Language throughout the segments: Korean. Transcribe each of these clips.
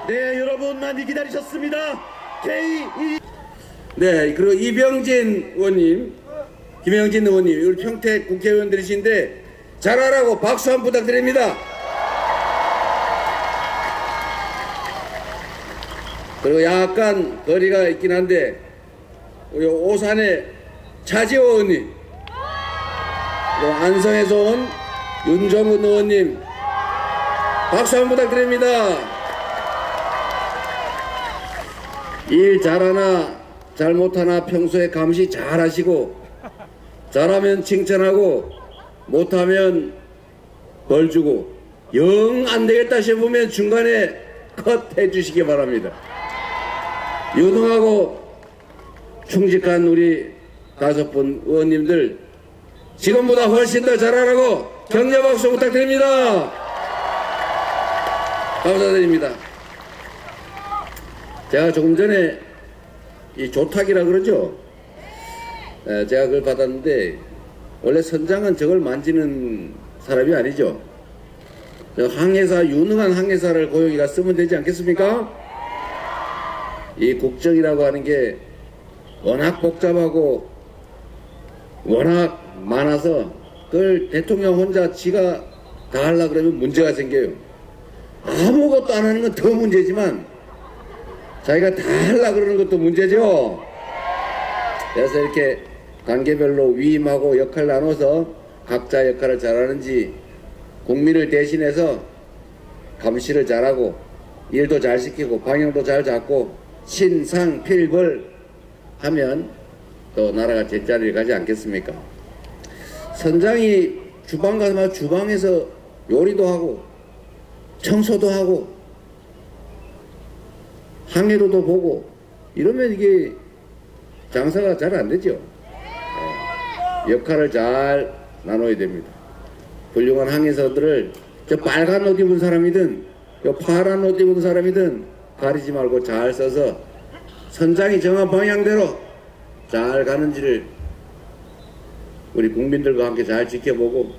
네, 여러분 많이 기다리셨습니다. 네, 그리고 이병진 의원님, 김영진 의원님, 우리 평택 국회의원들이신데 잘하라고 박수 한번 부탁드립니다. 그리고 약간 거리가 있긴 한데 우리 오산의 차지호 의원님, 그리고 안성에서 온 윤정은 의원님 박수 한번 부탁드립니다. 일 잘하나 잘못하나 평소에 감시 잘하시고 잘하면 칭찬하고 못하면 벌 주고 영 안되겠다 싶으면 중간에 컷 해주시기 바랍니다. 유능하고 충직한 우리 5분 의원님들 지금보다 훨씬 더 잘하라고 격려 박수 부탁드립니다. 감사드립니다. 제가 조금 전에 이 조탁이라 그러죠. 제가 그걸 받았는데 원래 선장은 저걸 만지는 사람이 아니죠. 항해사, 유능한 항해사를 고용이가 쓰면 되지 않겠습니까? 이 국정이라고 하는 게 워낙 복잡하고 워낙 많아서 그걸 대통령 혼자 지가 다 하려고 그러면 문제가 생겨요. 아무것도 안 하는 건 더 문제지만 자기가 다 하려고 그러는 것도 문제죠. 그래서 이렇게 단계별로 위임하고 역할 나눠서 각자 역할을 잘하는지 국민을 대신해서 감시를 잘하고 일도 잘 시키고 방향도 잘 잡고 신상필벌 하면 또 나라가 제자리를 가지 않겠습니까? 선장이 주방 가서 주방에서 요리도 하고 청소도 하고 항해로도 보고 이러면 이게 장사가 잘 안 되죠. 역할을 잘 나눠야 됩니다. 훌륭한 항해사들을 저 빨간 옷 입은 사람이든 저 파란 옷 입은 사람이든 가리지 말고 잘 써서 선장이 정한 방향대로 잘 가는지를 우리 국민들과 함께 잘 지켜보고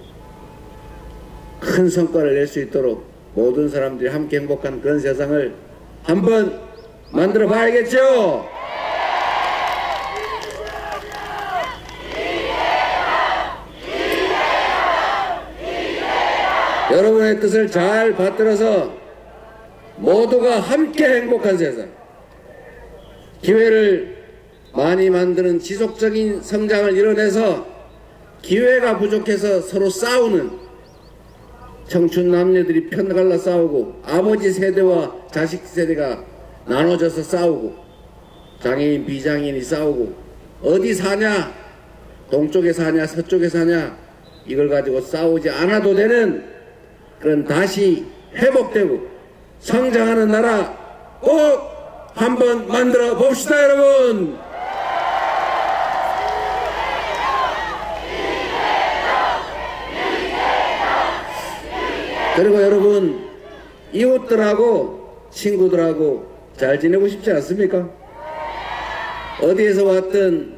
큰 성과를 낼 수 있도록 모든 사람들이 함께 행복한 그런 세상을 한번 만들어 봐야겠죠? 여러분의 뜻을 잘 받들어서 모두가 함께 행복한 세상, 기회를 많이 만드는 지속적인 성장을 이뤄내서 기회가 부족해서 서로 싸우는 청춘 남녀들이 편갈라 싸우고 아버지 세대와 자식 세대가 나눠져서 싸우고 장애인 비장애인이 싸우고 어디 사냐 동쪽에 사냐 서쪽에 사냐 이걸 가지고 싸우지 않아도 되는 그런 다시 회복되고 성장하는 나라 꼭 한번 만들어 봅시다 여러분. 그리고 여러분 이웃들하고 친구들하고 잘 지내고 싶지 않습니까? 어디에서 왔든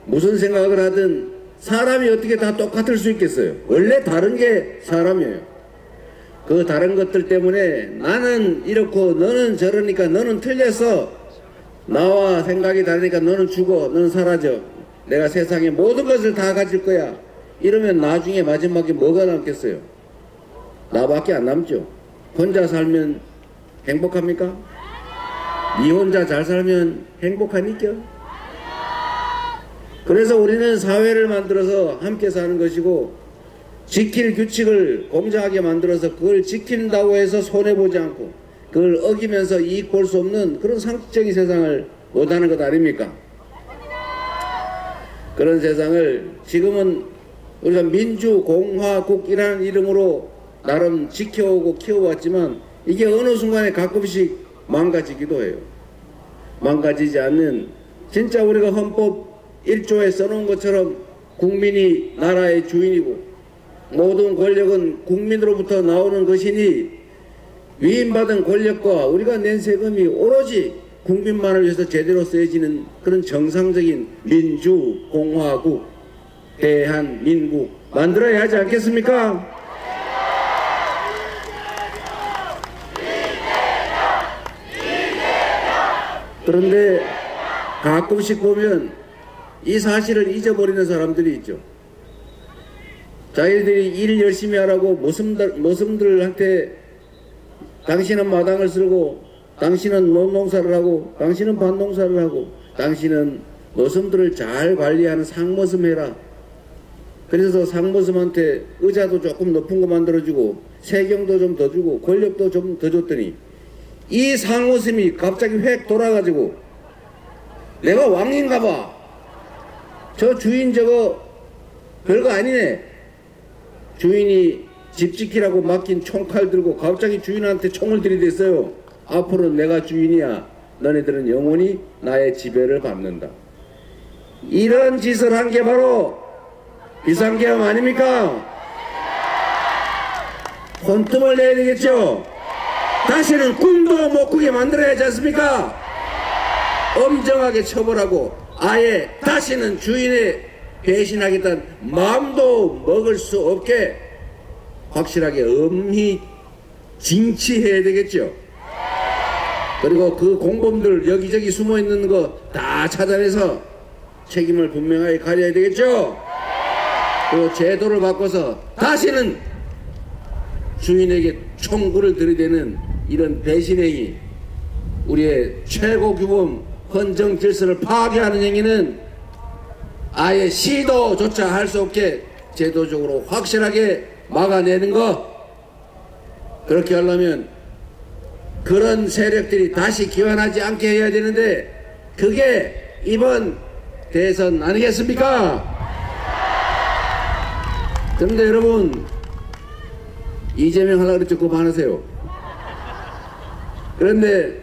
무슨 생각을 하든 사람이 어떻게 다 똑같을 수 있겠어요? 원래 다른 게 사람이에요. 그 다른 것들 때문에 나는 이렇고 너는 저러니까 너는 틀렸어. 나와 생각이 다르니까 너는 죽어. 너는 사라져. 내가 세상의 모든 것을 다 가질 거야. 이러면 나중에 마지막에 뭐가 남겠어요? 나밖에 안 남죠. 혼자 살면 행복합니까? 니 혼자 잘 살면 행복하니까? 그래서 우리는 사회를 만들어서 함께 사는 것이고 지킬 규칙을 공정하게 만들어서 그걸 지킨다고 해서 손해보지 않고 그걸 어기면서 이익 볼 수 없는 그런 상식적인 세상을 원하는 것 아닙니까? 그런 세상을 지금은 우리가 민주공화국이라는 이름으로 나름 지켜오고 키워왔지만 이게 어느 순간에 가끔씩 망가지기도 해요. 망가지지 않는 진짜 우리가 헌법 1조에 써놓은 것처럼 국민이 나라의 주인이고 모든 권력은 국민으로부터 나오는 것이니 위임받은 권력과 우리가 낸 세금이 오로지 국민만을 위해서 제대로 쓰여지는 그런 정상적인 민주공화국 대한민국 만들어야 하지 않겠습니까? 그런데 가끔씩 보면 이 사실을 잊어버리는 사람들이 있죠. 자기들이 일 열심히 하라고 모슴들한테 당신은 마당을 쓸고, 당신은 논농사를 하고, 당신은 밭농사를 하고, 당신은 머슴들을 잘 관리하는 상머슴 해라. 그래서 상머슴한테 의자도 조금 높은 거 만들어주고, 세경도 좀 더 주고, 권력도 좀 더 줬더니, 이 상머슴이 갑자기 획 돌아가지고, 내가 왕인가 봐. 저 주인 저거 별거 아니네. 주인이 집 지키라고 맡긴 총칼 들고 갑자기 주인한테 총을 들이댔어요. 앞으로 내가 주인이야. 너네들은 영원히 나의 지배를 받는다. 이런 짓을 한 게 바로 비상계엄 아닙니까? 혼tum을 내야 되겠죠. 다시는 꿈도 못 꾸게 만들어야지 않습니까? 엄정하게 처벌하고 아예 다시는 주인에 배신하겠다는 마음도 먹을 수 없게 확실하게 엄히 징치해야 되겠죠. 그리고 그 공범들 여기저기 숨어있는 거 다 찾아내서 책임을 분명하게 가려야 되겠죠. 또 제도를 바꿔서 다시는 주인에게 총구를 들이대는 이런 배신행위, 우리의 최고 규범 헌정 질서를 파괴하는 행위는 아예 시도조차 할 수 없게 제도적으로 확실하게 막아내는 것. 그렇게 하려면 그런 세력들이 다시 기환하지 않게 해야 되는데 그게 이번 대선 아니겠습니까? 그런데 여러분, 이재명 하려고 그랬죠. 그만하세요. 그런데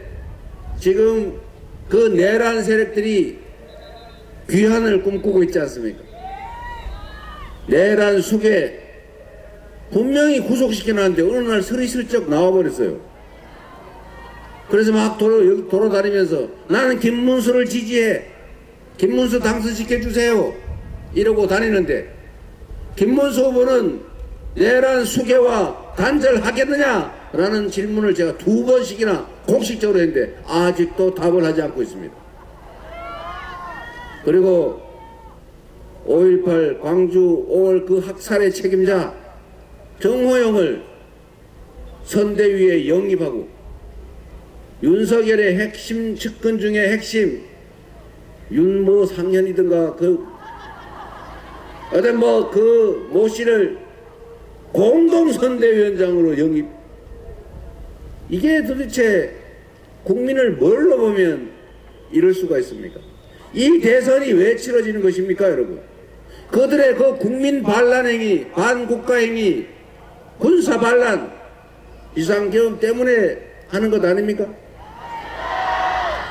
지금 그 내란 세력들이 귀환을 꿈꾸고 있지 않습니까? 내란 속에 분명히 구속시켜놨는데 어느 날 스리슬쩍 나와버렸어요. 그래서 막 돌아다니면서 나는 김문수를 지지해, 김문수 당선시켜주세요 이러고 다니는데, 김문수 후보는 내란 수괴와 단절하겠느냐 라는 질문을 제가 2번씩이나 공식적으로 했는데 아직도 답을 하지 않고 있습니다. 그리고 5.18 광주 5월 그 학살의 책임자 정호영을 선대위에 영입하고 윤석열의 핵심 측근 중에 핵심 윤모 상현이든가 어떤 그 모 씨를 공동선대위원장으로 영입. 이게 도대체 국민을 뭘로 보면 이럴 수가 있습니까? 이 대선이 왜 치러지는 것입니까, 여러분? 그들의 그 국민 반란행위, 반국가행위, 군사반란, 비상계엄 때문에 하는 것 아닙니까?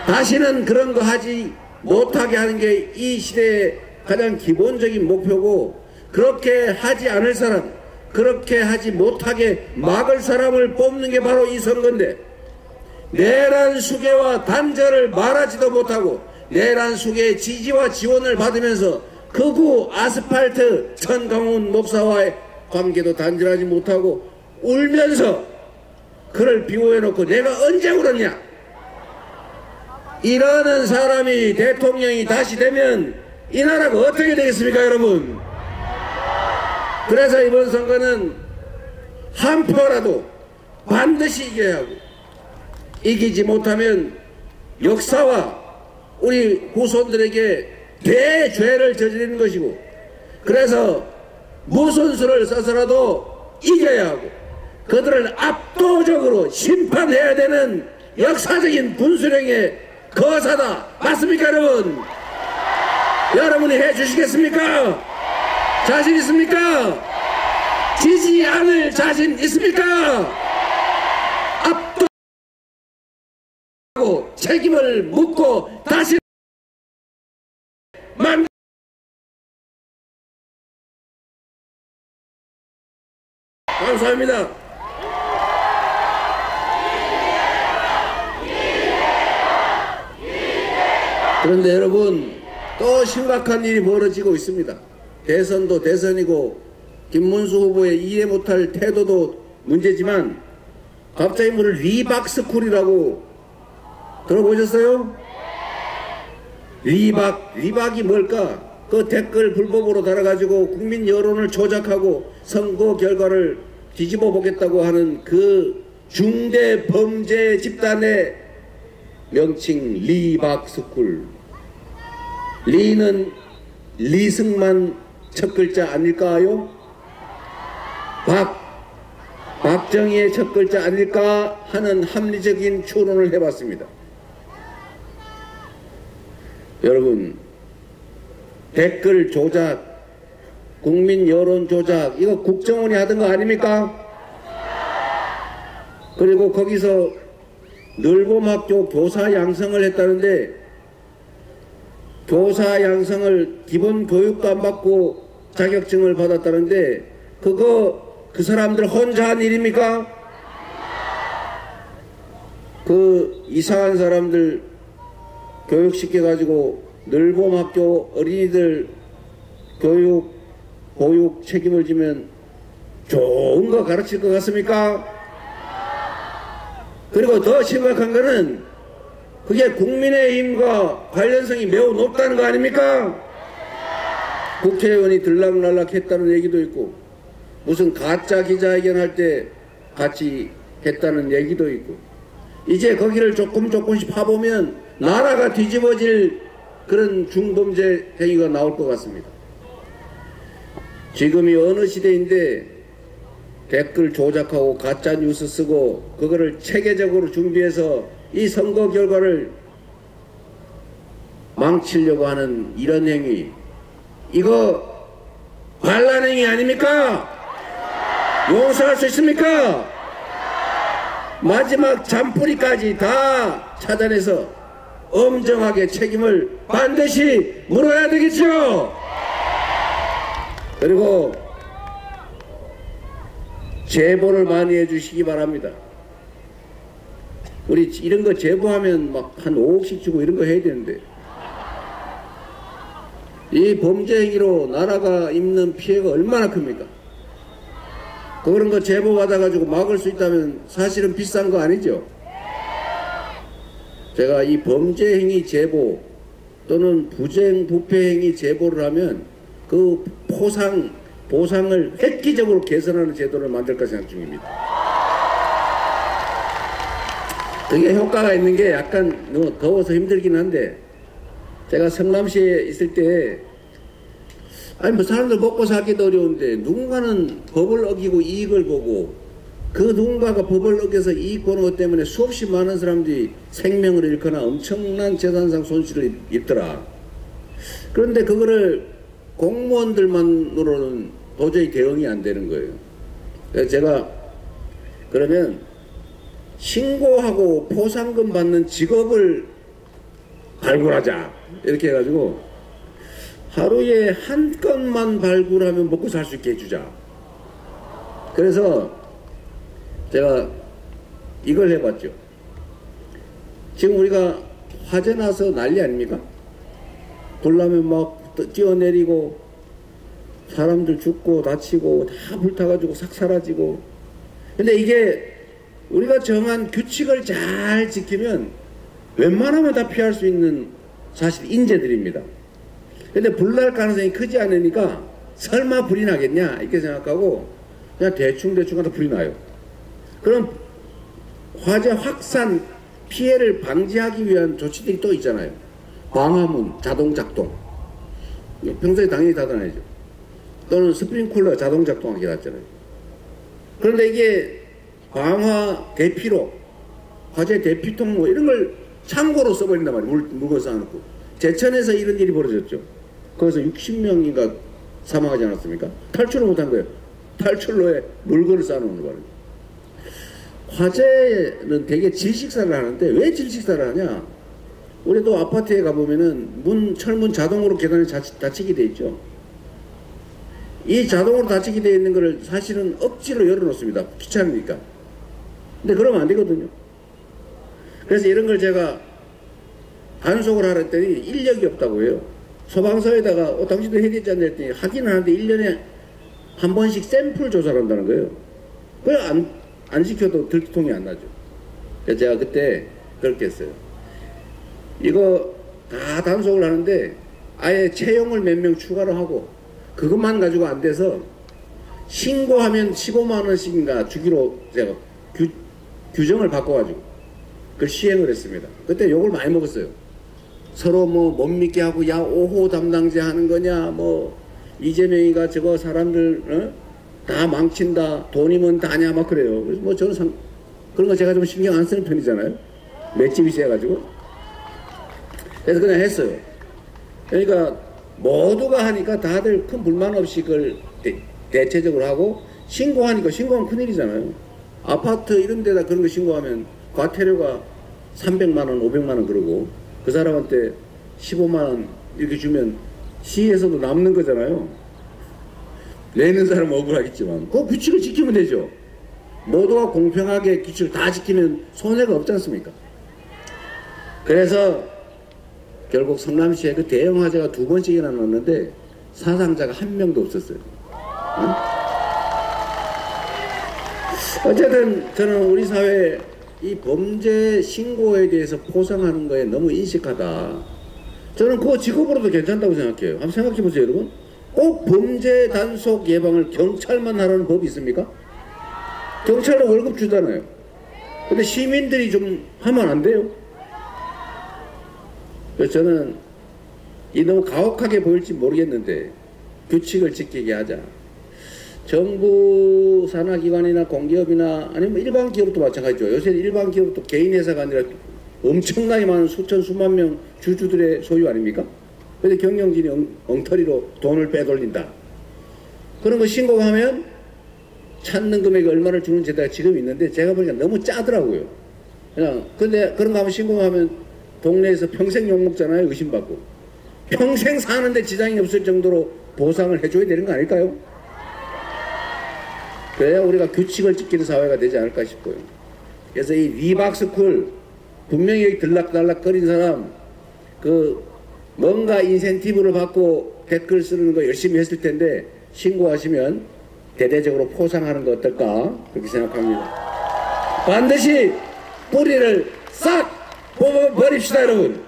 다시는 그런 거 하지 못하게 하는 게 이 시대의 가장 기본적인 목표고, 그렇게 하지 않을 사람, 그렇게 하지 못하게 막을 사람을 뽑는 게 바로 이 선거인데, 내란 수괴와 단절을 말하지도 못하고 내란 수괴의 지지와 지원을 받으면서 극우 아스팔트 천강훈 목사와의 관계도 단절하지 못하고 울면서 그를 비호해놓고 내가 언제 울었냐, 이러는 사람이 대통령이 다시 되면 이 나라가 어떻게 되겠습니까, 여러분? 그래서 이번 선거는 한 표라도 반드시 이겨야 하고, 이기지 못하면 역사와 우리 후손들에게 대죄를 저지르는 것이고, 그래서 무슨 수를 써서라도 이겨야 하고 그들을 압도적으로 심판해야 되는 역사적인 분수령의 거사다. 맞습니까, 여러분? 여러분이 해주시겠습니까? 자신 있습니까? 지지 않을 자신 있습니까? 압도하고 책임을 묻고 다시 감사합니다. 그런데 여러분, 또 심각한 일이 벌어지고 있습니다. 대선도 대선이고 김문수 후보의 이해 못할 태도도 문제지만 갑자기 뭐를 리박스쿨이라고 들어보셨어요? 리박이 뭘까? 그 댓글 불법으로 달아가지고 국민 여론을 조작하고 선거 결과를 뒤집어 보겠다고 하는 그 중대 범죄 집단의 명칭 리박스쿨. 리는 리승만 첫 글자 아닐까요? 박정희의 첫 글자 아닐까 하는 합리적인 추론을 해봤습니다. 여러분, 댓글 조작, 국민 여론 조작, 이거 국정원이 하던 거 아닙니까? 그리고 거기서 늘봄학교 교사 양성을 했다는데, 교사 양성을 기본 교육도 안 받고 자격증을 받았다는데, 그 사람들 혼자 한 일입니까? 그 이상한 사람들 교육시켜가지고 늘봄학교 어린이들 보육 책임을 지면 좋은 거 가르칠 것 같습니까? 그리고 더 심각한 거는 그게 국민의힘과 관련성이 매우 높다는 거 아닙니까? 국회의원이 들락날락 했다는 얘기도 있고, 무슨 가짜 기자회견 할 때 같이 했다는 얘기도 있고, 이제 거기를 조금씩 파보면 나라가 뒤집어질 그런 중범죄 행위가 나올 것 같습니다. 지금이 어느 시대인데 댓글 조작하고 가짜 뉴스 쓰고 그거를 체계적으로 준비해서 이 선거 결과를 망치려고 하는 이런 행위, 이거 반란 행위 아닙니까? 용서할 수 있습니까? 마지막 잔뿌리까지 다 찾아내서 엄정하게 책임을 반드시 물어야 되겠죠. 그리고 제보를 많이 해주시기 바랍니다. 우리 이런 거 제보하면 막 한 5억씩 주고 이런 거 해야 되는데, 이 범죄 행위로 나라가 입는 피해가 얼마나 큽니까? 그런 거 제보 받아가지고 막을 수 있다면 사실은 비싼 거 아니죠? 제가 이 범죄 행위 제보 또는 부정 부패 행위 제보를 하면 그 보상을 획기적으로 개선하는 제도를 만들까 생각 중입니다. 그게 효과가 있는 게 약간 너무 더워서 힘들긴 한데, 제가 성남시에 있을 때 뭐 사람들 먹고 살기도 어려운데 누군가는 법을 어기고 이익을 보고, 그 누군가가 법을 어겨서 이익 보는 것 때문에 수없이 많은 사람들이 생명을 잃거나 엄청난 재산상 손실을 입더라. 그런데 그거를 공무원들만으로는 도저히 대응이 안 되는 거예요. 그래서 제가 그러면 신고하고 포상금 받는 직업을 발굴하자 이렇게 해가지고 하루에 한 건만 발굴하면 먹고 살 수 있게 해주자. 그래서 제가 이걸 해봤죠. 지금 우리가 화재 나서 난리 아닙니까? 불나면 막 뛰어내리고 사람들 죽고 다치고 다 불타가지고 싹 사라지고. 근데 이게 우리가 정한 규칙을 잘 지키면 웬만하면 다 피할 수 있는 사실 인재들입니다. 근데 불날 가능성이 크지 않으니까 설마 불이 나겠냐 이렇게 생각하고 그냥 대충 하다 불이 나요. 그럼 화재 확산 피해를 방지하기 위한 조치들이 또 있잖아요. 방화문 자동 작동, 평소에 당연히 닫아놔야죠. 또는 스프링쿨러 자동 작동하게 놨잖아요. 그런데 이게 방화 대피로, 화재 대피통 뭐 이런 걸 창고로 써버린단 말이에요. 물건 쌓아놓고. 제천에서 이런 일이 벌어졌죠. 거기서 60명인가 사망하지 않았습니까? 탈출을 못한 거예요. 탈출로에 물건을 쌓아놓는 거예요. 화재는 되게 질식사를 하는데 왜 질식사를 하냐? 우리도 아파트에 가보면은 철문 자동으로 계단이 닫히게 돼 있죠. 이 자동으로 닫히게 돼 있는 거를 사실은 억지로 열어놓습니다. 귀찮으니까. 근데 그러면 안 되거든요. 그래서 이런 걸 제가 단속을 하라 했더니 인력이 없다고 해요. 소방서에다가 당신도 해야 되지 않나 했더니 하긴 하는데 1년에 한 번씩 샘플 조사를 한다는 거예요. 그걸 안 지켜도 들통이 안 나죠. 그래서 제가 그때 그렇게 했어요. 이거 다 단속을 하는데 아예 채용을 몇 명 추가로 하고 그것만 가지고 안 돼서 신고하면 15만 원씩인가 주기로 제가 규정을 바꿔가지고 그걸 시행을 했습니다. 그때 욕을 많이 먹었어요. 서로 뭐 못 믿게 하고 야 5호 담당제 하는 거냐 뭐 이재명이가 저거 사람들 다 망친다 돈이면 다냐 막 그래요. 그래서 뭐 저는 그런 거 제가 좀 신경 안 쓰는 편이잖아요. 맷집이 세가지고 그래서 그냥 했어요. 그러니까 모두가 하니까 다들 큰 불만 없이 그걸 대체적으로 하고 신고하니까 신고하면 큰일이잖아요. 아파트 이런 데다 그런 거 신고하면 과태료가 300만 원 500만 원 그러고 그 사람한테 15만 원 이렇게 주면 시에서도 남는 거잖아요. 내는 사람은 억울하겠지만 그 규칙을 지키면 되죠. 모두가 공평하게 규칙을 다 지키면 손해가 없지 않습니까? 그래서 결국 성남시에 그 대형 화재가 2번씩이나 났는데 사상자가 한 명도 없었어요. 응? 어쨌든 저는 우리 사회 이 범죄 신고에 대해서 포상하는 거에 너무 인식하다. 저는 그거 직업으로도 괜찮다고 생각해요. 한번 생각해 보세요, 여러분. 꼭 범죄 단속 예방을 경찰만 하라는 법이 있습니까? 경찰도 월급 주잖아요. 근데 시민들이 좀 하면 안 돼요? 그래서 저는 이 너무 가혹하게 보일지 모르겠는데 규칙을 지키게 하자. 정부 산하기관이나 공기업이나 아니면 일반 기업도 마찬가지죠. 요새 일반 기업도 개인 회사가 아니라 엄청나게 많은 수천 수만 명 주주들의 소유 아닙니까? 그런데 경영진이 엉터리로 돈을 빼돌린다. 그런 거 신고하면 찾는 금액이 얼마를 주는 제도가 지금 있는데 제가 보니까 너무 짜더라고요. 그냥 근데 그런 거 하면 신고하면 동네에서 평생 욕먹잖아요. 의심받고. 평생 사는데 지장이 없을 정도로 보상을 해줘야 되는 거 아닐까요? 그래야 우리가 규칙을 지키는 사회가 되지 않을까 싶어요. 그래서 이 리박스쿨 분명히 들락달락거린 사람 그 뭔가 인센티브를 받고 댓글 쓰는 거 열심히 했을 텐데 신고하시면 대대적으로 포상하는 거 어떨까 그렇게 생각합니다. 반드시 뿌리를 싹 뽑아버립시다 여러분.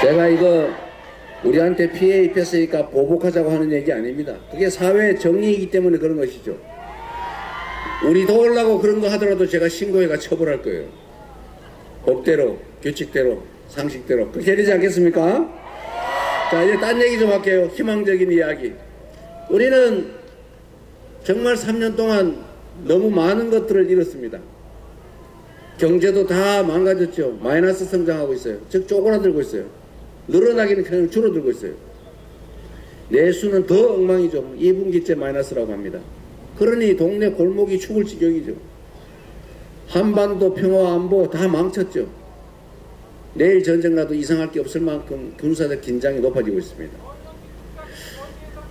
제가 이거 우리한테 피해 입혔으니까 보복하자고 하는 얘기 아닙니다. 그게 사회 정의이기 때문에 그런 것이죠. 우리 도우려고 그런 거 하더라도 제가 신고해가 처벌할 거예요. 법대로, 규칙대로, 상식대로. 그렇게 되지 않겠습니까? 자, 이제 딴 얘기 좀 할게요. 희망적인 이야기. 우리는 정말 3년 동안 너무 많은 것들을 잃었습니다. 경제도 다 망가졌죠. 마이너스 성장하고 있어요. 즉 쪼그라들고 있어요. 늘어나기는 그냥 줄어들고 있어요. 내수는 더 엉망이죠. 2분기째 마이너스라고 합니다. 그러니 동네 골목이 죽을 지경이죠. 한반도 평화 안보 다 망쳤죠. 내일 전쟁 나도 이상할 게 없을 만큼 군사적 긴장이 높아지고 있습니다.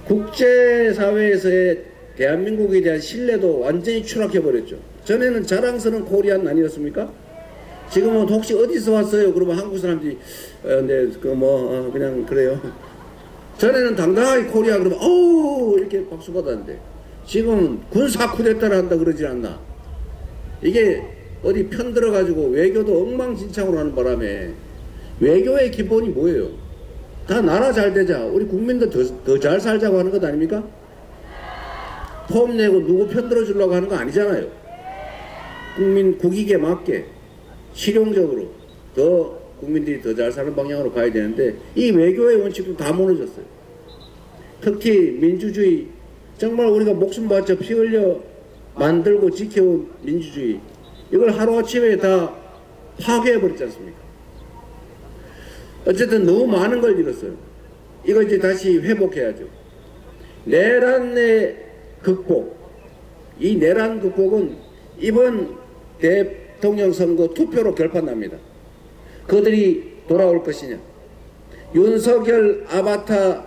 국제사회에서의 대한민국에 대한 신뢰도 완전히 추락해버렸죠. 전에는 자랑스러운 코리안 아니었습니까? 지금은 혹시 어디서 왔어요? 그러면 한국 사람들이 네, 그냥 그래요. 전에는 당당하게 코리아 그러면 이렇게 박수 받았는데 지금은 군사 쿠데타를 한다 그러지 않나. 이게 어디 편 들어가지고 외교도 엉망진창으로 하는 바람에 외교의 기본이 뭐예요? 다 나라 잘 되자. 우리 국민들 더 잘 살자고 하는 것 아닙니까? 폼 내고 누구 편 들어주려고 하는 거 아니잖아요. 국민 국익에 맞게 실용적으로 더 국민들이 더 잘 사는 방향으로 가야 되는데 이 외교의 원칙도 다 무너졌어요. 특히 민주주의 정말 우리가 목숨 바쳐 피 흘려 만들고 지켜온 민주주의 이걸 하루아침에 다 파괴해버렸지 않습니까? 어쨌든 너무 많은 걸 잃었어요. 이걸 이제 다시 회복해야죠. 내란의 극복. 이 내란 극복은 이번 대통령 선거 투표로 결판납니다. 그들이 돌아올 것이냐. 윤석열 아바타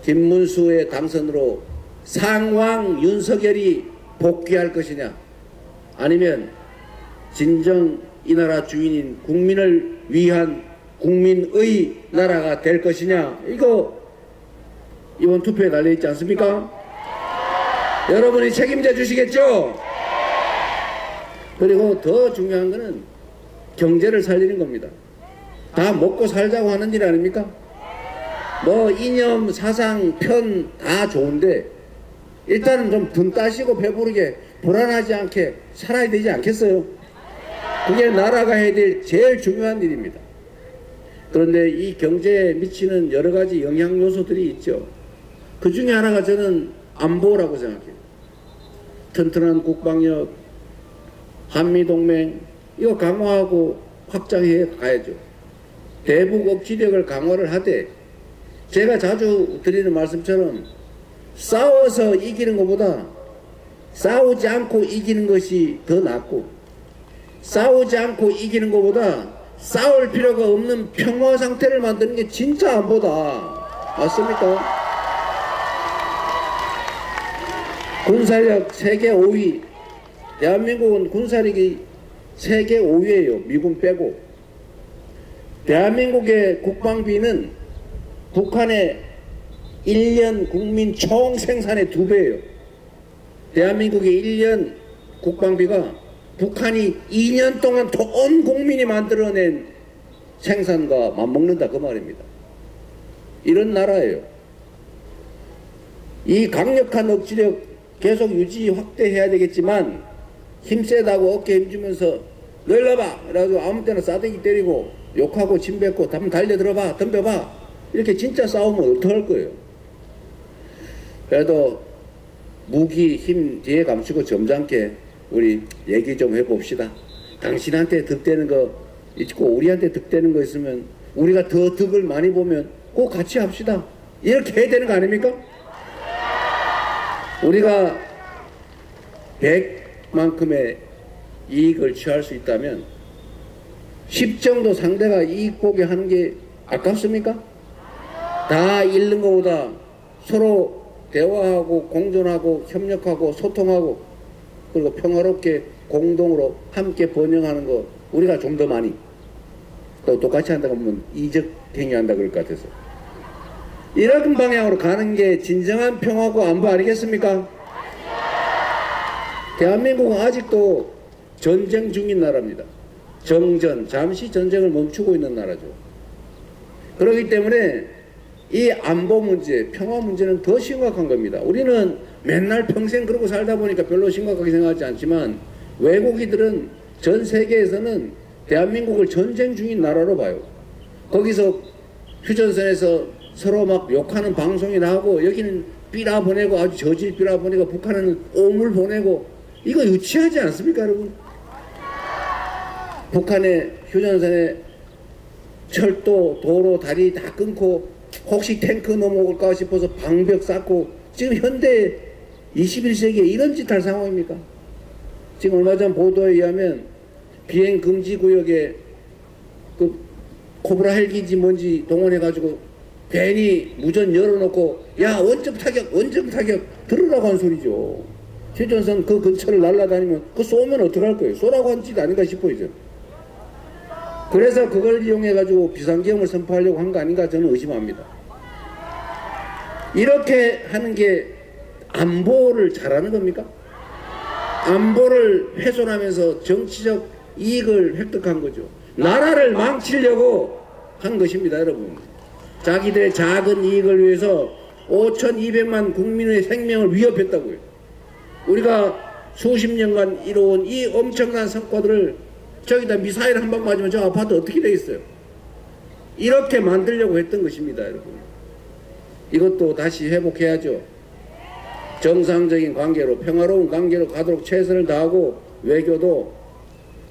김문수의 당선으로 상왕 윤석열이 복귀할 것이냐. 아니면 진정 이 나라 주인인 국민을 위한 국민의 나라가 될 것이냐. 이거 이번 투표에 달려있지 않습니까? 여러분이 책임져 주시겠죠? 그리고 더 중요한 거는 경제를 살리는 겁니다. 다 먹고 살자고 하는 일 아닙니까? 뭐 이념, 사상, 편 다 좋은데 일단은 좀 분 따시고 배부르게 불안하지 않게 살아야 되지 않겠어요? 그게 나라가 해야 될 제일 중요한 일입니다. 그런데 이 경제에 미치는 여러 가지 영향 요소들이 있죠. 그 중에 하나가 저는 안보라고 생각해요. 튼튼한 국방력, 한미동맹 이거 강화하고 확장해 가야죠. 대북 억지력을 강화를 하되 제가 자주 드리는 말씀처럼 싸워서 이기는 것보다 싸우지 않고 이기는 것이 더 낫고 싸우지 않고 이기는 것보다 싸울 필요가 없는 평화 상태를 만드는 게 진짜 안보다. 맞습니까? 군사력 세계 5위. 대한민국은 군사력이 세계 5위예요. 미군 빼고. 대한민국의 국방비는 북한의 1년 국민 총 생산의 2배예요. 대한민국의 1년 국방비가 북한이 2년 동안 온 국민이 만들어낸 생산과 맞먹는다 그 말입니다. 이런 나라예요. 이 강력한 억지력 계속 유지 확대해야 되겠지만 힘세다고 어깨 힘주면서 너 일로 와봐 그래가지고 아무 때나 싸대기 때리고 욕하고 침 뱉고 한번 달려들어봐 덤벼봐 이렇게 진짜 싸우면 어떡할 거예요. 그래도 무기 힘 뒤에 감추고 점잖게 우리 얘기 좀 해봅시다. 당신한테 득되는 거 있고 우리한테 득되는 거 있으면 우리가 더 득을 많이 보면 꼭 같이 합시다. 이렇게 해야 되는 거 아닙니까? 우리가 100만큼의 이익을 취할 수 있다면 10 정도 상대가 이익 보게 하는 게 아깝습니까? 다 잃는 것보다 서로 대화하고 공존하고 협력하고 소통하고 그리고 평화롭게 공동으로 함께 번영하는 거 우리가 좀 더 많이 또 똑같이 한다고 하면 이적 행위한다 그럴 것 같아서 이런 방향으로 가는 게 진정한 평화고 안보 아니겠습니까? 대한민국은 아직도 전쟁 중인 나라입니다. 정전, 잠시 전쟁을 멈추고 있는 나라죠. 그렇기 때문에 이 안보 문제, 평화 문제는 더 심각한 겁니다. 우리는 맨날 평생 그러고 살다 보니까 별로 심각하게 생각하지 않지만 외국인들은 전 세계에서는 대한민국을 전쟁 중인 나라로 봐요. 거기서 휴전선에서 서로 막 욕하는 방송이 나오고 여기는 삐라 보내고 아주 저질 삐라 보내고 북한은 오물 보내고 이거 유치하지 않습니까 여러분? 북한의 휴전선에 철도, 도로, 다리 다 끊고 혹시 탱크 넘어올까 싶어서 방벽 쌓고 지금 현대 21세기에 이런 짓 할 상황입니까? 지금 얼마 전 보도에 의하면 비행 금지 구역에 그 코브라 헬기인지 뭔지 동원해가지고 괜히 무전 열어놓고 야 원점 타격 들으라고 한 소리죠. 휴전선 그 근처를 날아다니면 그거 쏘면 어떡할 거예요? 쏘라고 한 짓 아닌가 싶어요. 저는. 그래서 그걸 이용해가지고 비상계엄을 선포하려고 한 거 아닌가 저는 의심합니다. 이렇게 하는 게 안보를 잘하는 겁니까? 안보를 훼손하면서 정치적 이익을 획득한 거죠. 나라를 망치려고 한 것입니다, 여러분. 자기들의 작은 이익을 위해서 5,200만 국민의 생명을 위협했다고요. 우리가 수십 년간 이뤄온 이 엄청난 성과들을 저기다 미사일 한 방 맞으면 저 아파트 어떻게 되겠어요? 이렇게 만들려고 했던 것입니다, 여러분. 이것도 다시 회복해야죠. 정상적인 관계로 평화로운 관계로 가도록 최선을 다하고 외교도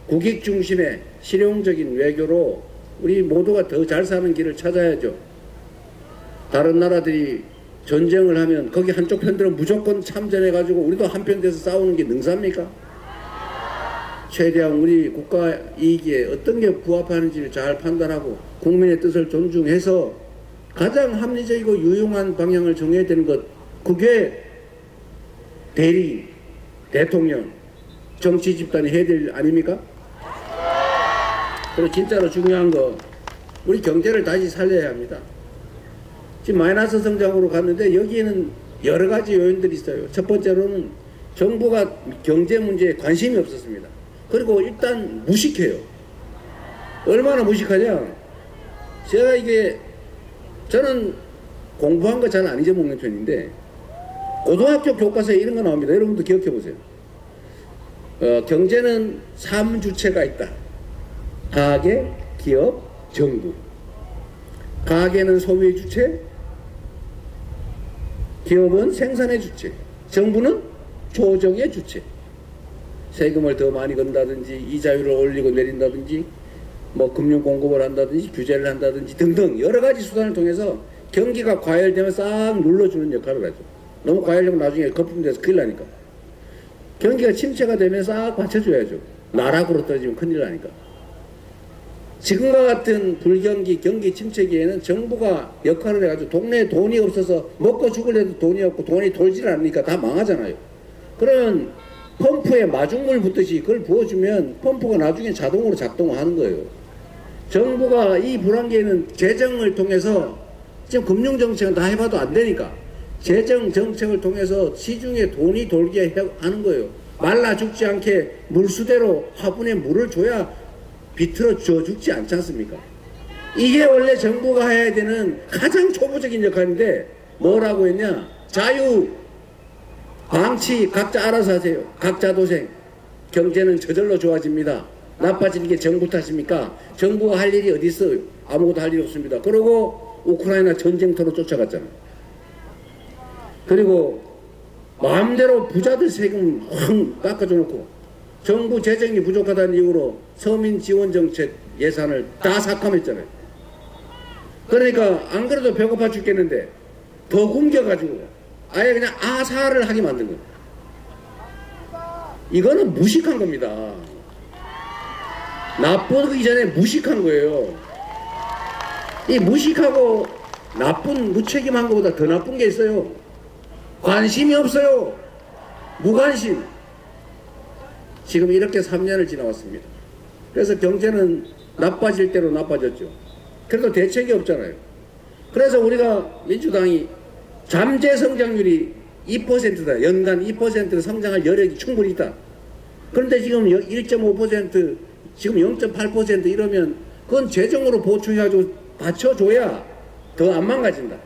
국익 중심의 실용적인 외교로 우리 모두가 더 잘 사는 길을 찾아야죠. 다른 나라들이 전쟁을 하면 거기 한쪽 편들은 무조건 참전해가지고 우리도 한편 돼서 싸우는 게 능사입니까? 최대한 우리 국가 이익에 어떤 게 부합하는지를 잘 판단하고 국민의 뜻을 존중해서 가장 합리적이고 유용한 방향을 정해야 되는 것, 그게 대리, 대통령, 정치 집단이 해야 될 일 아닙니까? 그리고 진짜로 중요한 거, 우리 경제를 다시 살려야 합니다. 지금 마이너스 성장으로 갔는데 여기에는 여러 가지 요인들이 있어요. 첫 번째로는 정부가 경제 문제에 관심이 없었습니다. 그리고 일단 무식해요. 얼마나 무식하냐. 저는 공부한 거 잘 안 잊어먹는 편인데 고등학교 교과서에 이런 거 나옵니다. 여러분도 기억해 보세요. 경제는 3주체가 있다. 가계, 기업, 정부. 가계는 소비의 주체, 기업은 생산의 주체, 정부는 조정의 주체. 세금을 더 많이 건다든지 이자율을 올리고 내린다든지 뭐 금융 공급을 한다든지 규제를 한다든지 등등 여러 가지 수단을 통해서 경기가 과열되면 싹 눌러주는 역할을 하죠. 너무 과열되면 나중에 거품돼서 큰일 나니까. 경기가 침체가 되면 싹 받쳐줘야죠. 나락으로 떨어지면 큰일 나니까. 지금과 같은 불경기, 경기 침체기에는 정부가 역할을 해가지고 동네에 돈이 없어서 먹고 죽을래도 돈이 없고 돈이 돌질 않으니까 다 망하잖아요. 그러면 펌프에 마중물 붓듯이 그걸 부어주면 펌프가 나중에 자동으로 작동을 하는 거예요. 정부가 이 불황기에는 재정을 통해서 지금 금융정책은 다 해봐도 안 되니까 재정 정책을 통해서 시중에 돈이 돌게 하는 거예요. 말라 죽지 않게 물수대로 화분에 물을 줘야 비틀어 줘 죽지 않지 않습니까? 이게 원래 정부가 해야 되는 가장 초보적인 역할인데 뭐라고 했냐? 자유, 방치 각자 알아서 하세요. 각자 도생. 경제는 저절로 좋아집니다. 나빠지는 게 정부 탓입니까? 정부가 할 일이 어디 있어요? 아무것도 할 일이 없습니다. 그러고 우크라이나 전쟁터로 쫓아갔잖아요. 그리고 마음대로 부자들 세금 확 깎아줘 놓고 정부 재정이 부족하다는 이유로 서민 지원 정책 예산을 다 삭감했잖아요. 그러니까 안 그래도 배고파 죽겠는데 더 굶겨가지고 아예 그냥 아사를 하게 만든 거예요. 이거는 무식한 겁니다. 나쁘기 전에 무식한 거예요. 이 무식하고 나쁜 무책임한 것보다 더 나쁜 게 있어요. 관심이 없어요. 무관심. 지금 이렇게 3년을 지나왔습니다. 그래서 경제는 나빠질 대로 나빠졌죠. 그래도 대책이 없잖아요. 그래서 우리가 민주당이 잠재 성장률이 2%다. 연간 2% 성장할 여력이 충분히 있다. 그런데 지금 1.5% 지금 0.8% 이러면 그건 재정으로 보충해가지고 받쳐줘야 더 안 망가진다.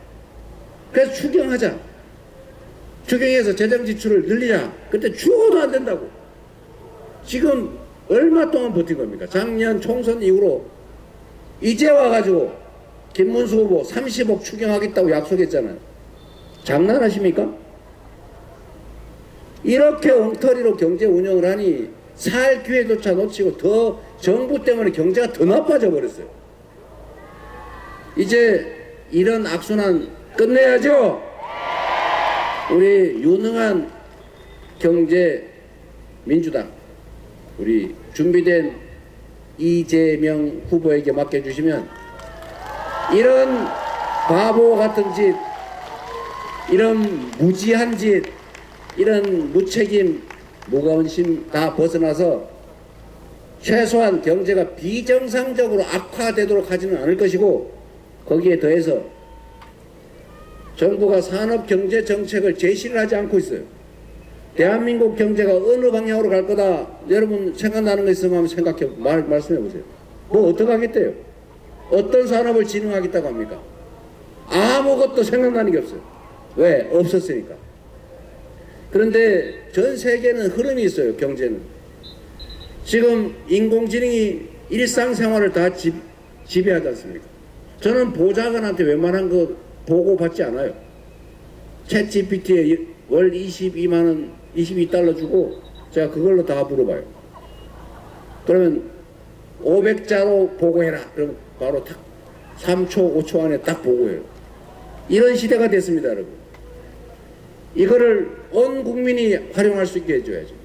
그래서 추경하자. 추경해서 재정 지출을 늘리자. 근데 죽어도 안 된다고. 지금 얼마 동안 버틴 겁니까? 작년 총선 이후로 이제 와가지고 김문수 후보 30억 추경하겠다고 약속했잖아요. 장난하십니까? 이렇게 엉터리로 경제 운영을 하니 살 기회조차 놓치고 더 정부 때문에 경제가 더 나빠져 버렸어요. 이제 이런 악순환 끝내야죠. 우리 유능한 경제 민주당 우리 준비된 이재명 후보에게 맡겨주시면 이런 바보 같은 짓, 이런 무지한 짓, 이런 무책임, 무관심 다 벗어나서 최소한 경제가 비정상적으로 악화되도록 하지는 않을 것이고, 거기에 더해서 정부가 산업경제정책을 제시를 하지 않고 있어요. 대한민국 경제가 어느 방향으로 갈 거다. 여러분 생각나는 거 있으면 한번 말씀해 보세요. 뭐 어떻게 하겠대요? 어떤 산업을 진흥하겠다고 합니까? 아무것도 생각나는 게 없어요. 왜? 없었으니까. 그런데 전 세계는 흐름이 있어요. 경제는. 지금 인공지능이 일상생활을 다 지배하지 않습니까? 저는 보좌관한테 웬만한 거 보고받지 않아요. 챗 GPT에 월 22만원, 22달러 주고 제가 그걸로 다 물어봐요. 그러면 500자로 보고해라. 그럼 바로 딱 3초, 5초 안에 딱 보고해요. 이런 시대가 됐습니다, 여러분. 이거를 온 국민이 활용할 수 있게 해줘야죠.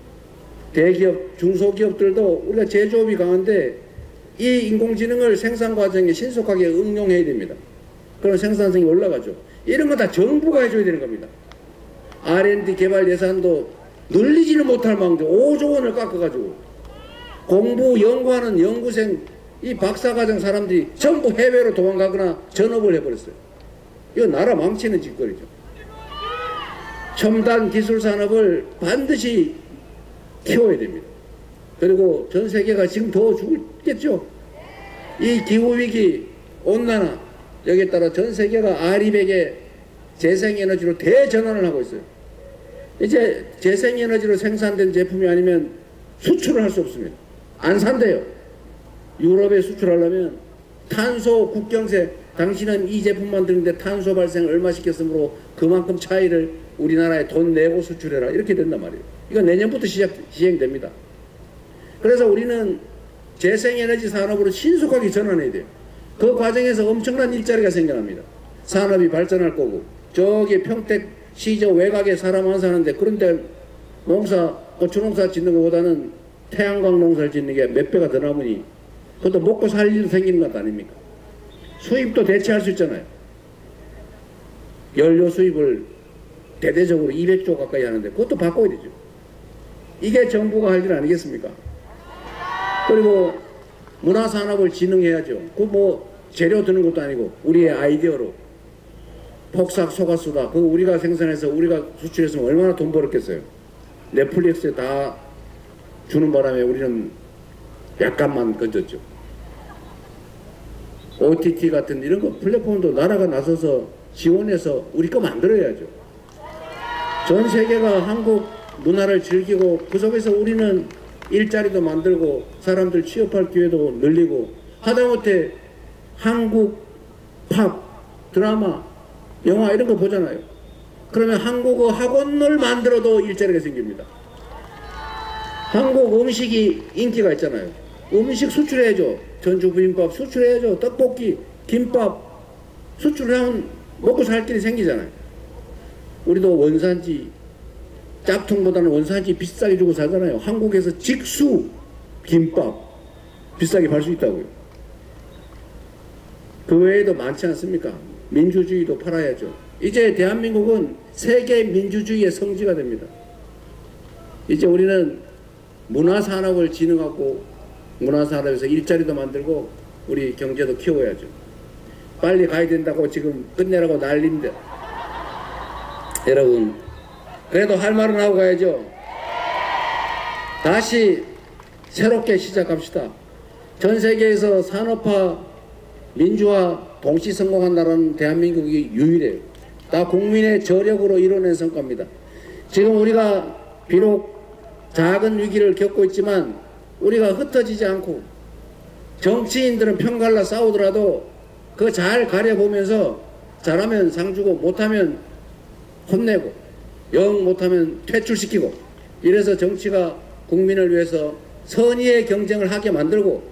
대기업, 중소기업들도 우리가 제조업이 강한데 이 인공지능을 생산 과정에 신속하게 응용해야 됩니다. 그럼 생산성이 올라가죠. 이런 거 다 정부가 해줘야 되는 겁니다. R&D 개발 예산도 늘리지는 못할 망정 5조 원을 깎아가지고 공부 연구하는 연구생 이 박사과정 사람들이 전부 해외로 도망가거나 전업을 해버렸어요. 이거 나라 망치는 짓거리죠. 첨단 기술 산업을 반드시 키워야 됩니다. 그리고 전 세계가 지금 더 죽겠죠. 이 기후위기, 온난화, 여기에 따라 전 세계가 아리백의 재생에너지로 대전환을 하고 있어요. 이제 재생에너지로 생산된 제품이 아니면 수출을 할 수 없습니다. 안 산대요. 유럽에 수출하려면 탄소 국경세, 당신은 이 제품 만드는데 탄소 발생 얼마 시켰으므로 그만큼 차이를 우리나라에 돈 내고 수출해라. 이렇게 된단 말이에요. 이거 내년부터 시행됩니다. 그래서 우리는 재생에너지 산업으로 신속하게 전환해야 돼요. 그 과정에서 엄청난 일자리가 생겨납니다. 산업이 발전할 거고, 저기 평택 시저 외곽에 사람 안 사는데 그런데 농사, 고추 농사 짓는 것보다는 태양광 농사를 짓는 게 몇 배가 더 남으니 그것도 먹고 살 일도 생기는 것 아닙니까? 수입도 대체할 수 있잖아요. 연료 수입을 대대적으로 200조 가까이 하는데 그것도 바꿔야 되죠. 이게 정부가 할 일 아니겠습니까? 그리고 문화산업을 진흥해야죠. 그 뭐 재료 드는 것도 아니고 우리의 아이디어로 폭삭 속았수다. 그거 우리가 생산해서 우리가 수출했으면 얼마나 돈 벌었겠어요. 넷플릭스에 다 주는 바람에 우리는 약간만 건졌죠. OTT 같은 이런 거 플랫폼도 나라가 나서서 지원해서 우리 거 만들어야죠. 전 세계가 한국 문화를 즐기고 그 속에서 우리는 일자리도 만들고 사람들 취업할 기회도 늘리고 하다못해 한국 팝, 드라마, 영화 이런 거 보잖아요. 그러면 한국어 학원을 만들어도 일자리가 생깁니다. 한국 음식이 인기가 있잖아요. 음식 수출해야죠. 전주 비빔밥 수출해야죠. 떡볶이, 김밥 수출하면 먹고 살 길이 생기잖아요. 우리도 원산지 짝퉁보다는 원산지 비싸게 주고 살잖아요. 한국에서 직수 김밥 비싸게 팔 수 있다고요. 그 외에도 많지 않습니까? 민주주의도 팔아야죠. 이제 대한민국은 세계 민주주의의 성지가 됩니다. 이제 우리는 문화산업을 진흥하고 문화산업에서 일자리도 만들고 우리 경제도 키워야죠. 빨리 가야 된다고 지금 끝내라고 난리인데 여러분 그래도 할 말은 하고 가야죠. 다시 새롭게 시작합시다. 전 세계에서 산업화, 민주화 동시 성공한 나라는 대한민국이 유일해요. 다 국민의 저력으로 이뤄낸 성과입니다. 지금 우리가 비록 작은 위기를 겪고 있지만 우리가 흩어지지 않고 정치인들은 편갈라 싸우더라도 그거 잘 가려보면서 잘하면 상 주고 못하면 혼내고 영 못하면 퇴출시키고 이래서 정치가 국민을 위해서 선의의 경쟁을 하게 만들고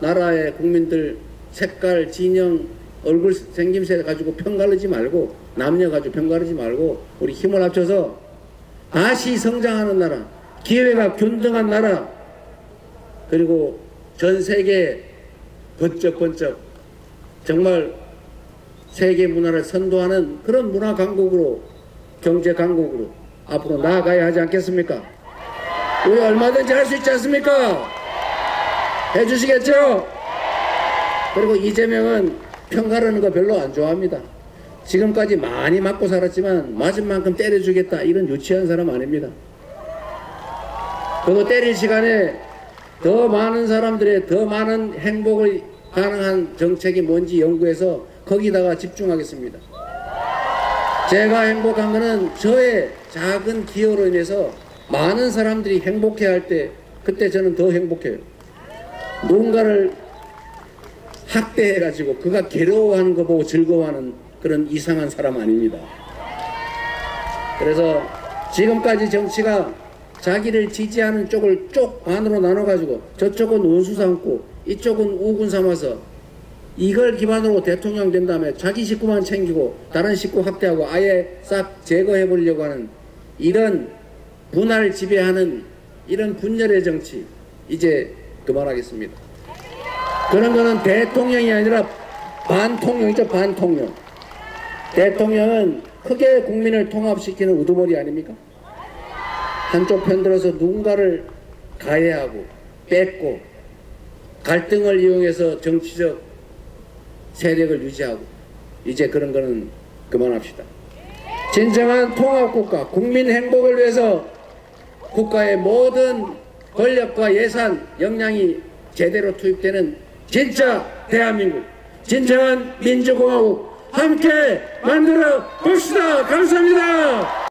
나라의 국민들 색깔, 진영, 얼굴 생김새 가지고 편가르지 말고 남녀 가지고 편가르지 말고 우리 힘을 합쳐서 다시 성장하는 나라, 기회가 균등한 나라, 그리고 전 세계 번쩍번쩍 정말 세계 문화를 선도하는 그런 문화 강국으로, 경제 강국으로 앞으로 나아가야 하지 않겠습니까? 우리 얼마든지 할 수 있지 않습니까? 해주시겠죠? 그리고 이재명은 편가르는 거 별로 안 좋아합니다. 지금까지 많이 맞고 살았지만 맞은 만큼 때려주겠다 이런 유치한 사람 아닙니다. 그거 때릴 시간에 더 많은 사람들의 더 많은 행복을 가능한 정책이 뭔지 연구해서 거기다가 집중하겠습니다. 제가 행복한 거는 저의 작은 기여로 인해서 많은 사람들이 행복해할 때 그때 저는 더 행복해요. 누군가를 학대해가지고 그가 괴로워하는 거 보고 즐거워하는 그런 이상한 사람 아닙니다. 그래서 지금까지 정치가 자기를 지지하는 쪽을 쪽 반으로 나눠가지고 저쪽은 원수 삼고 이쪽은 우군 삼아서 이걸 기반으로 대통령 된 다음에 자기 식구만 챙기고 다른 식구 학대하고 아예 싹 제거해버리려고 하는 이런 분할 지배하는 이런 분열의 정치 이제 그만하겠습니다. 그런 거는 대통령이 아니라 반통령이죠. 반통령. 대통령은 크게 국민을 통합시키는 우두머리 아닙니까? 한쪽 편들어서 누군가를 가해하고 뺏고 갈등을 이용해서 정치적 세력을 유지하고 이제 그런 거는 그만합시다. 진정한 통합국가, 국민 행복을 위해서 국가의 모든 권력과 예산, 역량이 제대로 투입되는 진짜 대한민국, 진정한 민주공화국 함께 만들어 봅시다. 감사합니다.